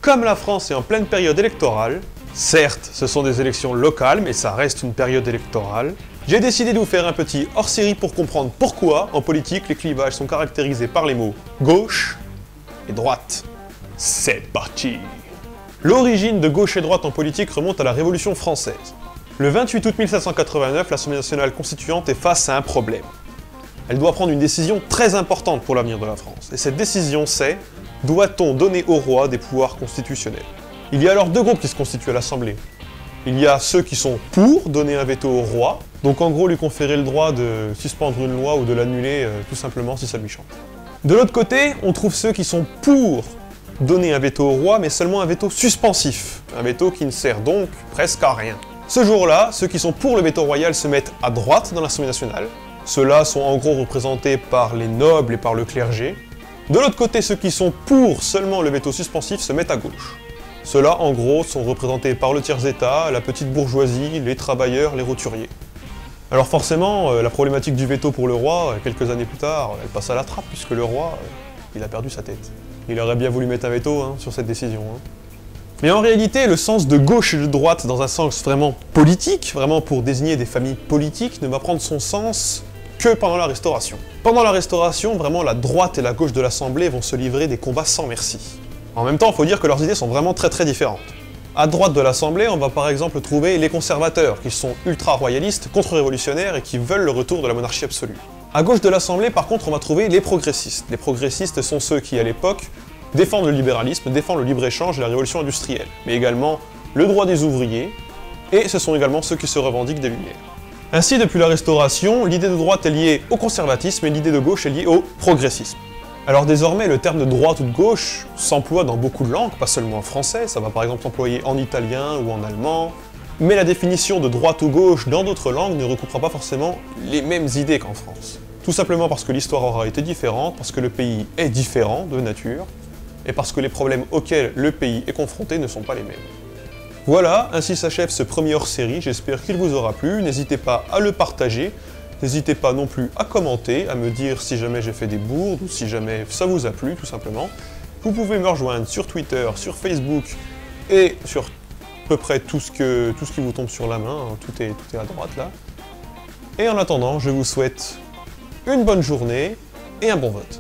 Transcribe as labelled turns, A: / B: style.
A: comme la France est en pleine période électorale, certes, ce sont des élections locales, mais ça reste une période électorale, j'ai décidé de vous faire un petit hors-série pour comprendre pourquoi, en politique, les clivages sont caractérisés par les mots gauche et droite. C'est parti! L'origine de gauche et droite en politique remonte à la Révolution française. Le 28 août 1789, l'Assemblée nationale constituante est face à un problème. Elle doit prendre une décision très importante pour l'avenir de la France. Et cette décision c'est, doit-on donner au roi des pouvoirs constitutionnels? Il y a alors deux groupes qui se constituent à l'Assemblée. Il y a ceux qui sont pour donner un veto au roi, donc en gros lui conférer le droit de suspendre une loi ou de l'annuler tout simplement si ça lui chante. De l'autre côté, on trouve ceux qui sont pour donner un veto au roi, mais seulement un veto suspensif, un veto qui ne sert donc presque à rien. Ce jour-là, ceux qui sont pour le veto royal se mettent à droite dans l'Assemblée nationale. Ceux-là sont en gros représentés par les nobles et par le clergé. De l'autre côté, ceux qui sont pour seulement le veto suspensif se mettent à gauche. Ceux-là, en gros, sont représentés par le tiers-état, la petite bourgeoisie, les travailleurs, les roturiers. Alors forcément, la problématique du veto pour le roi, quelques années plus tard, elle passe à la trappe, puisque le roi, il a perdu sa tête. Il aurait bien voulu mettre un veto sur cette décision. Mais en réalité, le sens de gauche et de droite, dans un sens vraiment politique, vraiment pour désigner des familles politiques, ne va prendre son sens que pendant la Restauration. Pendant la Restauration, vraiment la droite et la gauche de l'Assemblée vont se livrer des combats sans merci. En même temps, il faut dire que leurs idées sont vraiment très différentes. À droite de l'Assemblée, on va par exemple trouver les conservateurs, qui sont ultra-royalistes, contre-révolutionnaires et qui veulent le retour de la monarchie absolue. À gauche de l'Assemblée, par contre, on va trouver les progressistes. Les progressistes sont ceux qui, à l'époque, défendent le libéralisme, défendent le libre-échange et la révolution industrielle, mais également le droit des ouvriers, et ce sont également ceux qui se revendiquent des Lumières. Ainsi, depuis la Restauration, l'idée de droite est liée au conservatisme et l'idée de gauche est liée au progressisme. Alors désormais, le terme de droite ou de gauche s'emploie dans beaucoup de langues, pas seulement en français, ça va par exemple s'employer en italien ou en allemand, mais la définition de droite ou gauche dans d'autres langues ne recoupera pas forcément les mêmes idées qu'en France. Tout simplement parce que l'histoire aura été différente, parce que le pays est différent de nature, et parce que les problèmes auxquels le pays est confronté ne sont pas les mêmes. Voilà, ainsi s'achève ce premier hors-série, j'espère qu'il vous aura plu, n'hésitez pas à le partager, n'hésitez pas non plus à commenter, à me dire si jamais j'ai fait des bourdes, ou si jamais ça vous a plu, tout simplement. Vous pouvez me rejoindre sur Twitter, sur Facebook, et sur à peu près tout ce qui vous tombe sur la main, tout est à droite là. Et en attendant, je vous souhaite une bonne journée, et un bon vote.